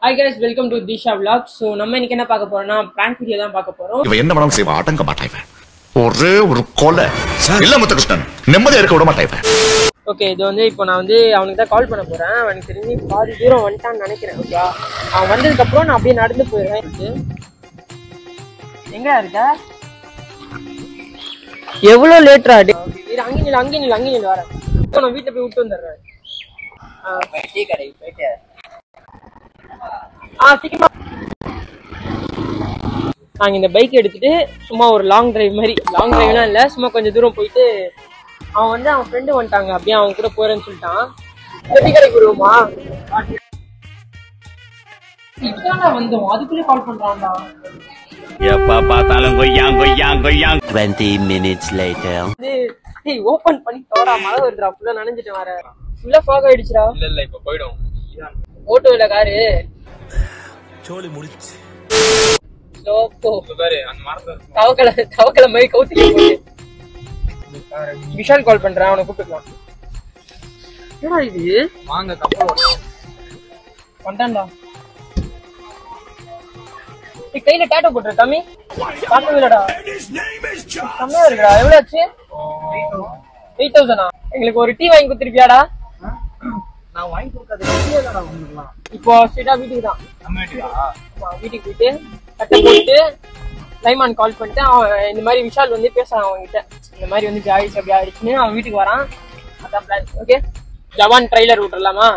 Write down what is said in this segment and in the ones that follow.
Hi guys, welcome to Disha Vlog. So நம்ம இன்னைக்கு என்ன பார்க்க போறோம்னா prank video தான் பார்க்க போறோம். இவன் என்ன வேணாலும் செய்வா, அடங்க மாட்டான். ஒரே ஒரு கொலை இல்ல முத்துகிருஷ்ணன், நிம்மதியா இருக்க விட மாட்டான். ஓகே, இது வந்து இப்போ நான் வந்து அவனுக்கு தான் கால் பண்ண போறேன். அவனுக்கு தெரிஞ்சு பாதி தூரம் வந்துட்டான்னு நினைக்கிறேன். ஓகே, அவன் வந்ததுக்கு அப்புறம் நான் அப்படியே நடந்து போயிடுறேன். எங்க இருக்க? எவ்வளவு லேட்டரா? அங்கே நில்லு வரேன். நான் வீட்டுல போய் விட்டு வந்துடுறேன். டீ கடை போயிட்டு நாங்க இந்த பைக் எடுத்துட்டு சும்மா ஒரு லாங் டிரைவ் மாதிரி, லாங் டிரைவ்லாம் இல்ல, சும்மா கொஞ்சம் தூரம் போயிட்டு அவன் வந்து அவன் ஃப்ரெண்டு வந்துட்டாங்க, அப்படியே அவன் கூட போறேன்னு சொல்லிட்டான். டீ கடைக்கு வருவோமா? இப்பதான் வந்தோம், அதுக்குள்ளே கால் பண்றான்டா. எப்ப பார்த்தாலும் கொய்யாங் கொய்யாங் கொய்யாங். 20 minutes later. டேய் ஓபன் பண்ணி தோடா, மழை வருதுடா, ஃபுல்லா நனைஞ்சிட்டு வர. ஃபுல்லா ஃபாக் ஆயிடுச்சுடா. இல்ல இப்ப போய்டும். ஓட்டோ இல்ல காரு. சோலி முடிச்சு. ஸ்லோப்போ. பாரு அந்த மரத்துல தவக்கல மாதிரி கவுத்தில போடு. விஷால் கால் பண்றான், அவனை கூப்பிடலாம். என்னடா இது? வாங்க கப்பல் வந்தான்டா. நீ கையில டாட்டூ போட்டுற தம்பி. பாத்து இல்லடா. கம்மியா இருக்குடா. எவ்வளவு ஆச்சு? 8000. எங்களுக்கு ஒரு டீ வாங்கி கொடுத்திருப்பியாடா? நான் வாங்கி கொடுக்காத டீ இல்லடா உங்களுக்கு. இப்போ ஸ்ட்ரைட்டா வீட்டுக்கு தான். நம்ம வீட்டுக்கா? வீட்டுக்கு போயிட்டு கட்டை போட்டு லைமான் கால் பண்ணிட்டு அவன் இந்த மாதிரி விஷால் வந்து பேசுறான் அவன்கிட்ட. இந்த மாதிரி வந்து ஆயிடுச்சு அப்படி ஆயிடுச்சுன்னு அவன் வீட்டுக்கு வரான். அதான் பிளான். ஓகே, ஜவான் ட்ரைலர் விட்டுறலாமா?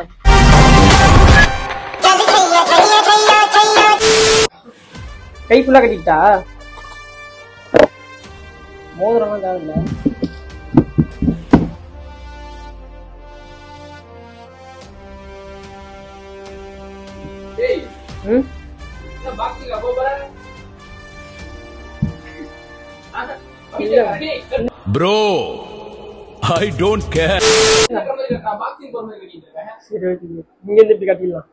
கை ஃபுல்லா கட்டிக்கிட்டா? மோதிரம்லாம் தேவையில்ல. Bro, I don't care. சரி ஓகே, இங்க இருந்து இப்படி கட்டிடலாம்.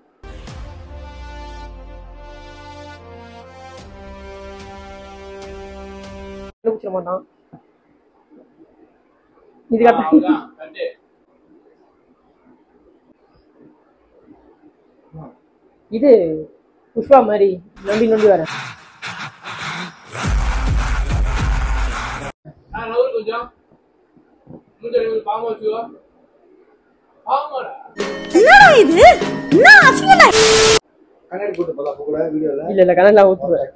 கண்டுபிடிச்சிட மாட்டான். இது கட்ட இது புஷ்பா மாதிரி நொண்டி வரேன். இல்ல கண்ணாடி ஊத்துவேன்.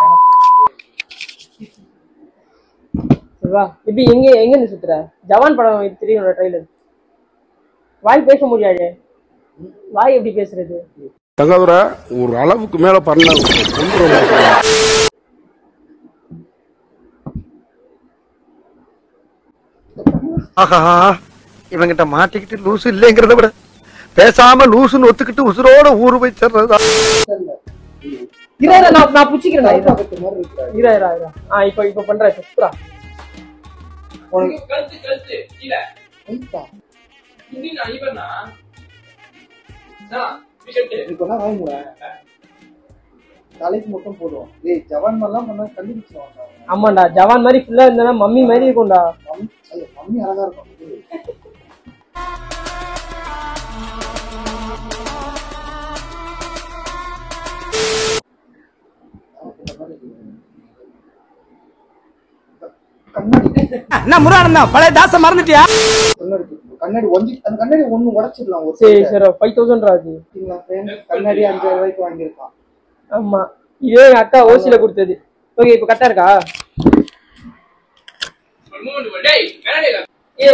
இப்படி எங்க சுத்துற? ஜவான் படம் தெரியும் ட்ரைலர். வாய் பேச முடியாது. வாய் எப்படி பேசுறது? தங்கதுர ஒரு அளவுக்கு மேல பண்ண இவங்கிட்ட மாட்டிக்கிட்டு லூசு இல்லைங்கிறத விட பேசாம லூசுன்னு ஒத்துக்கிட்டு உசுரோட ஊரு போய் சேர்றதா. நான் புடிச்சிக்கிறேன். இப்ப பண்றேன். தலைக்கு மட்டும் போடுவோம். ஜவான் மாதிரிலாம் பண்ணா கண்டுபிடிச்சிருவாங்க. ஆமாண்டா, ஜவான் மாதிரி ஃபுல்லா இருந்தா மம்மி மாதிரி இருக்கும்டா. மம்மி அழகா இருக்கும். என்ன முரானந்தா பழைய தாச மறந்துட்டியா? கண்ணாடி அந்த கண்ணாடி ஒண்ணு உடைச்சிடலாம். சரி 5000 ஆகுது. கண்ணாடி 5000 ரூபாய்க்கு வாங்கியிருக்கான். ஆமா, இதே எங்க அக்கா ஓசில கொடுத்தது. ஓகே, இப்ப கரெக்டா இருக்கா?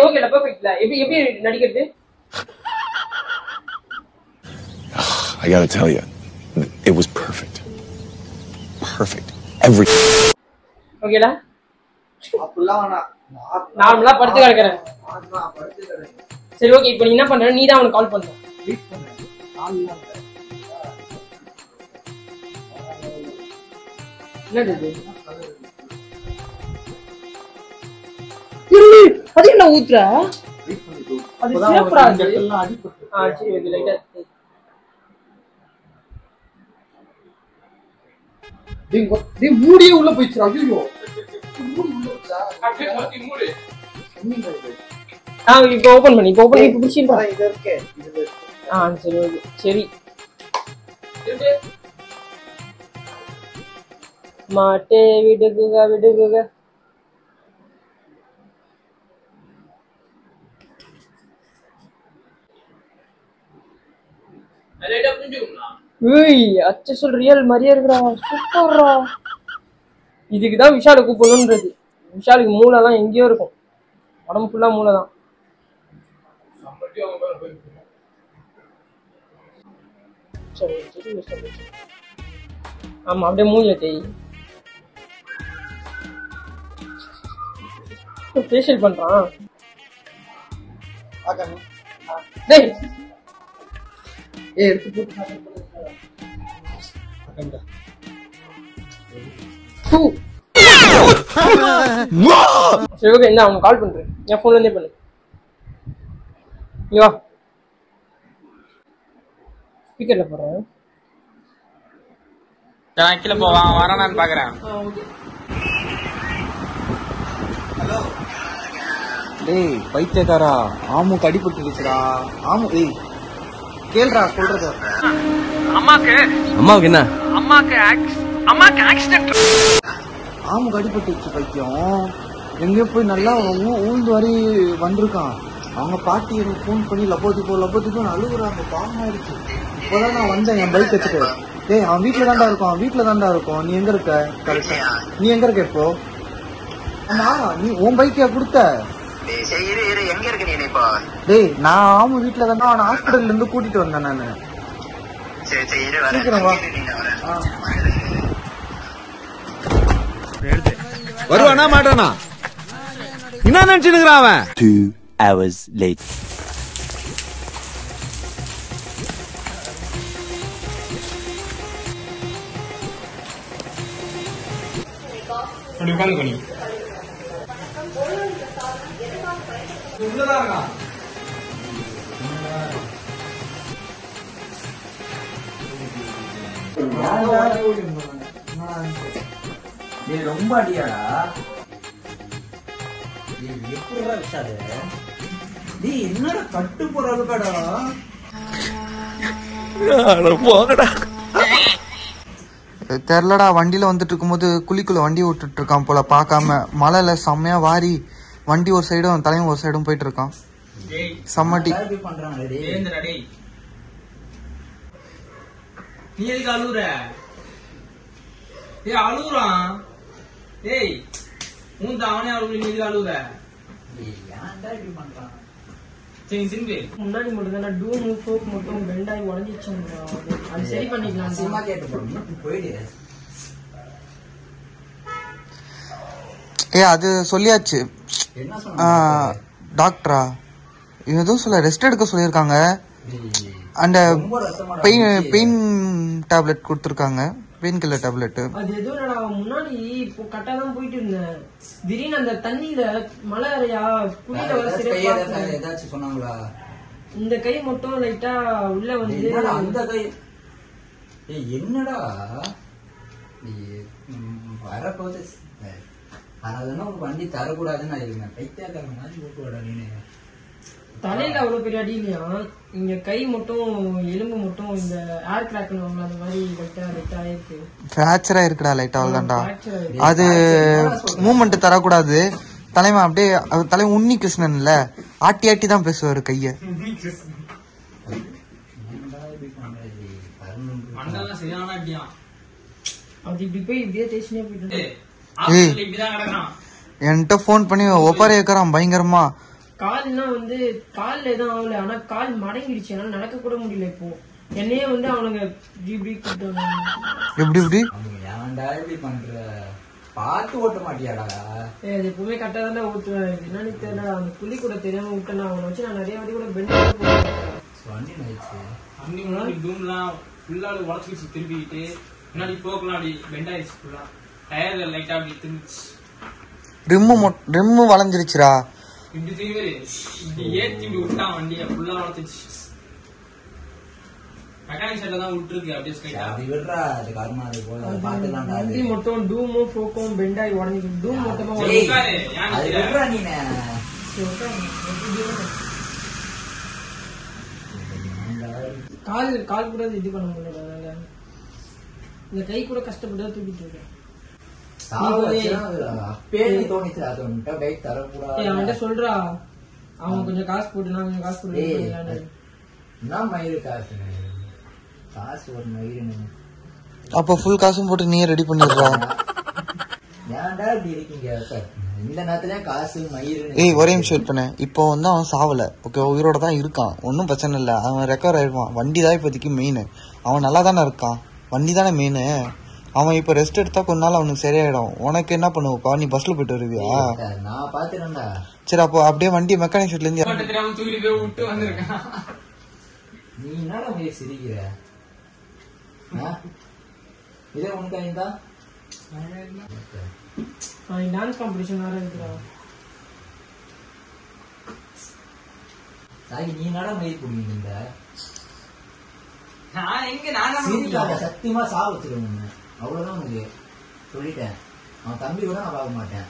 ஓகேல பெர்ஃபெக்ட்ல. எப்படி நடிக்கிறது? I gotta tell you, it was perfect. Perfect. Everything. ஓகேல? அப்பலாம் நார்மலா படுத்து கிடக்குறேன். சரி ஓகே, இப்போ நீ என்ன பண்ற? நீ தான் அவனுக்கு கால் பண்ற. என்னது அது? என்ன ஊத்துற? அது சேஃப்ரா அது? சரி ஓகே, லைட்டா மூடியே உள்ள போயிடுச்சு. ஐயோ இப்போ ஓபன் பண்ணி இப்போ பிடிச்சிருக்கா? இது இருக்கு. சரி ஓகே, சரி மாட்டே விடுகுக விடுகுக. அச்ச சொல் ரியல் மாதிரியே இருக்குடா. சூப்பர்ரா. இதுக்குதான் விஷாலை கூப்பிடணுன்றது. விஷாலுக்கு மூளை எல்லாம் எங்கேயோ இருக்கும். உடம்பு ஃபுல்லா மூளை தான். ஆமா அப்படியே மூஞ்சில தேய். ஃபேஷியல் பண்றான். டேய் எடுத்து போட்டு சரி ஓகே என்ன அவங்க கால் பண்றேன். என் போன்ல இருந்தே பண்ணு. வா ஸ்பீக்கர்ல போறேன். கீழே போவான் வரானான்னு பாக்குறேன். டேய் பைத்தியக்காரா, ஆமுக்கு அடிபட்டுருச்சுடா. ஆமு ஏய் கேள்றா சொல்றது. அம்மாக்கு என்ன அம்மாக்கு ஆக்சிடென்ட். ஆமுக்கு அடிபட்டுருச்சு பைத்தியம். எங்கேயோ போய் நல்லா ஊழ்ந்து வரி வந்திருக்கான். அவங்க பாட்டி எனக்கு ஃபோன் பண்ணி லப்போதிப்போ அழுகுறாங்க. பாவமாயிடுச்சு. இப்போதான் நான் வந்தேன் என் பைக் வச்சுட்டு. டேய் அவன் வீட்டுல தான்டா இருக்கும். நீ எங்க இருக்க? கரெக்டா நீ எங்க இருக்க இப்போ? ஆமா நீ உன் பைக்கா கொடுத்த? டேய் நான் ஆமா வீட்டுல தான்டா. அவன் ஹாஸ்பிட்டல்ல இருந்து கூட்டிட்டு வந்தேன் நானு. சீக்கிரம் வா. வருவானா மாட்டானா என்ன நினைச்சுக்கிறான் அவன்? 2 hours later. அப்படி உட்காந்து பண்ணி ரொம்ப அடியாடா. எப்படிடா விஷாலு? நீ என்னடா கட்டு போற அளவுக்காடா? தெரிலடா. வண்டியில வந்துட்டு இருக்கும்போது குழிக்குள்ள வண்டி விட்டுட்டு இருக்கான் போல பாக்காம. மழையில செம்மையா வாரி வண்டி ஒரு சைடும் தலையும் ஒரு சைடும் போயிட்டு இருக்கான். செம்மட்டி நீ எதுக்கு அழுகுற? அழுகுறான். ஏய் உன் அவனே அழுகுற. நீ எதுக்கு அழுகுற? சரி சிம்பி முன்னாடி மட்டும் தானே டூம் ஃபோக் மட்டும் பெண்ட் ஆகி உடஞ்சிச்சுங்க. அது சரி பண்ணிக்கலாம். சினிமா கேட்டு போயிடு. அது சொல்லியாச்சு. டாக்டரா ஏதோ சொல்ல ரெஸ்ட் எடுக்க சொல்லியிருக்காங்க. அந்த பெயின் டேப்லெட் கொடுத்துருக்காங்க. Pain killer tablet. அது ஏதோ முன்னாடி இப்போ கரெக்டா தான் போயிட்டு இருந்தேன். திடீர்னு அந்த தண்ணியில மழை அறையா குளியில வர ஏதாச்சும் சொன்னாங்களா? இந்த கை மட்டும் லைட்டா உள்ள வந்து அந்த கை என்னடா வரப்போது. அதனால ஒரு வண்டி தரக்கூடாதுன்னு நான் பைத்தியக்காரன் மாதிரி போட்டுவாடா. நீ தலையில அவ்வளவு பெரிய அடி இல்லையா? இங்க கை மட்டும் எலும்பு மட்டும் இந்த ஏர் கிராக் அந்த மாதிரி லைட்டா ஆயிருக்கு. ஃபிராக்சர் ஆயிருக்குடா லைட்டா. அவ்வளவுதான்டா. அது மூவ்மெண்ட் தரக்கூடாது. தலைமை அப்படியே தலைமை உன்னி கிருஷ்ணன் இல்ல ஆட்டி ஆட்டி தான் பேசுவாரு கைய. என்கிட்ட போன் பண்ணி ஒப்பாரி வைக்கிறான் பயங்கரமா. கால்னா வந்து கால்ல எதுவும் ஆகல. ஆனா கால் மடங்கிடுச்சு. ஆனா நடக்க கூட முடியல. இப்போ என்னையே வந்து அவனுங்க எப்படி பண்ற பாத்து ஓட்ட மாட்டியாடா? அது எப்பவுமே கரெக்டா தான் ஓட்டுவேன். என்னன்னு தெரியல. அந்த புள்ளி கூட தெரியாம விட்டேன். அவனை வச்சு நான் நிறைய வாட்டி கூட பெண்ட் முன்னாடி டூம்லாம் ஃபுல்லா வளர்ச்சிச்சு. திருப்பிக்கிட்டு முன்னாடி போக்கலாம் அப்படி பெண்ட் ஆயிடுச்சு. ஃபுல்லா டயர் லைட்டா அப்படி திரும்பிச்சு. ரிம்மு வளைஞ்சிருச்சுடா. இப்படி திரும்பி இப்படி ஏற்றி இப்படி விட்டான். வண்டியை ஃபுல்லா வளர்த்துச்சு. மெக்கானிக் சைட்ல தான் விட்டுருக்கு. அப்படியே ஸ்ட்ரைட்டா அப்படி விடுறா. அது காரணமா அது போல பாத்துலாம்டா. வண்டி மட்டும் டூமும் ஃபோக்கும் பெண்ட் ஆகி உடைஞ்சிருக்கு. டூம் மொத்தமா உட்காரு. அது விடுறா நீனே. கால் கூட இது பண்ண முடியல. அதனால இந்த கை கூட கஷ்டப்பட்டு தூக்கிட்டு இருக்கேன். அப்பே தோணிச்சு அது உன்கிட்ட பைக் தரக்கூடாது அவன்கிட்ட சொல்றா அவன் கொஞ்சம் காசு போட்டு நான் கொஞ்சம் காசு போட்டு என்ன மயிறு காசு காசு ஒரு மயிறு அப்ப ஃபுல் காசும் போட்டு நீயே ரெடி பண்ணிடுறா. ஏன்டா இப்படி இருக்கீங்க சார் இந்த நேரத்துல காசு மயிறு. ஏய் ஒரே நிமிஷம் வெயிட் பண்ண. இப்போ வந்து அவன் சாவல, ஓகே, உயிரோட தான் இருக்கான், ஒன்னும் பிரச்சனை இல்ல, அவன் ரெக்கவர் ஆயிடுவான். வண்டி தான் இப்போதைக்கு மெயின், அவன் நல்லா தானே இருக்கான், வண்டி தானே மெயின். அவன் இப்ப ரெஸ்ட் எடுத்தா கொஞ்ச நாள் அவனுக்கு சரியாயிடும். உனக்கு என்ன பண்ணுவப்பா, நீ பஸ்ல போயிட்டு வருவியா? நான் பாத்துறேன்டா. சரி அப்போ அப்படியே வண்டி மெக்கானிக் ஷெட்ல இருந்து விட்டு வந்திருக்கான். நீ என்னடா அப்படியே சிரிக்கிற? இதே உனக்கு ஐந்தா டான்ஸ் காம்படிஷன் வேற இருக்குடா. சாகி நீ என்னடா மயிர் குடிங்க? நான் எங்க நானா சத்தியமா சாவ வச்சிருவேன். அவ்வளவுதான் உனக்கு சொல்லிட்டேன். அவன் தம்பி கூட நான் பார்க்க மாட்டேன்.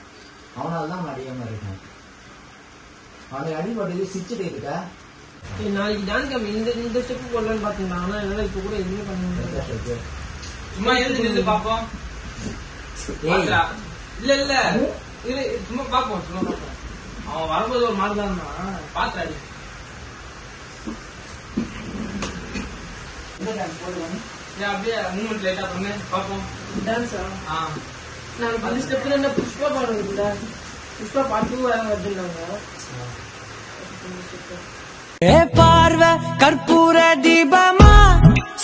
அவனால்தான் அவன் அடியாம இருக்கேன். அவனுக்கு அடிபட்டது சிரிச்சுட்டு இருக்கா. நாளைக்கு டான்ஸ் இந்த ஸ்டெப் போடலான்னு பாத்தீங்களா? ஆனா என்னால இப்ப கூட எதுவுமே பண்ண முடியாது. சும்மா எழுந்து பாப்போம். இல்ல இல்ல இது சும்மா பாப்போம், சும்மா பாப்போம். அவன் வரும்போது ஒரு மாதிரி தான் பாத்துறாடி. அப்படியே மூமெண்ட் லைட்டா பண்ணு பாப்போம். டான்ஸா? நான் அந்த ஸ்டெப்ல என்ன புஷ்பா பாடுறதுல புஷ்பா பாட்டு வேற வருதுன்னாங்க. பார்வ கற்பூர தீபமா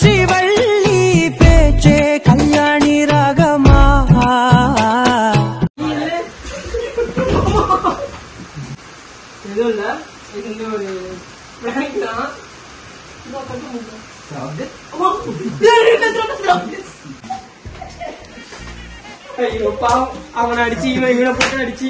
ஸ்ரீவள்ளி பேச்சே கல்யாணி ராகமா. எதுவும் இல்ல, இது ஒரு பிராங்க் தான். ஐயோ பாவம், அவனை அடிச்சு இவனை போட்டு அடிச்சு.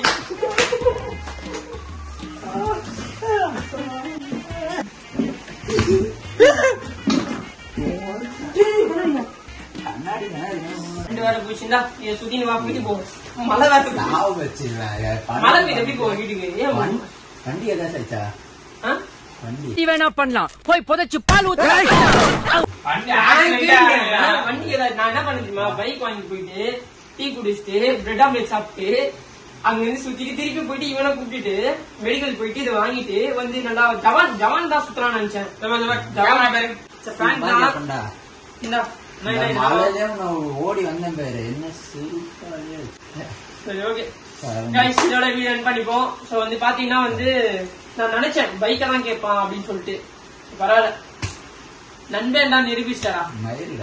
ரெண்டு வேற போச்சுண்டா, சுத்தி வா போயிட்டு போவோம். மழை வேற மழை பெய்து எப்படி போவோம் வீட்டுக்கு? ஏன் வண்டி எதாவது சச்சா வண்டி வேணா பண்ணலாம், போய் புதைச்சு பால் ஊத்த. வண்டி ஏதாவது நான் என்ன பண்ண தெரியுமா, பைக் வாங்கிட்டு போயிட்டு டீ குடிச்சிட்டு பிரெட் ஆம்லெட் சாப்பிட்டு அங்க இருந்து சுத்திட்டு திருப்பி போயிட்டு இவனை கூப்பிட்டு மெடிக்கல் போயிட்டு இதை வாங்கிட்டு வந்து நல்லா ஜவான் தான் சுத்தலாம்னு நினைச்சேன். ஓடி வந்தேன் பேரு என்ன சரி ஓகே இதோட வீடியோ ரன் பண்ணிப்போம். சோ வந்து பாத்தீங்கன்னா வந்து நான் நினைச்சேன் பைக்கை தான் கேட்பான் அப்படின்னு சொல்லிட்டு, பரவாயில்ல நண்பன் தான் நிரூபிச்சிட்டாரா. மயிறு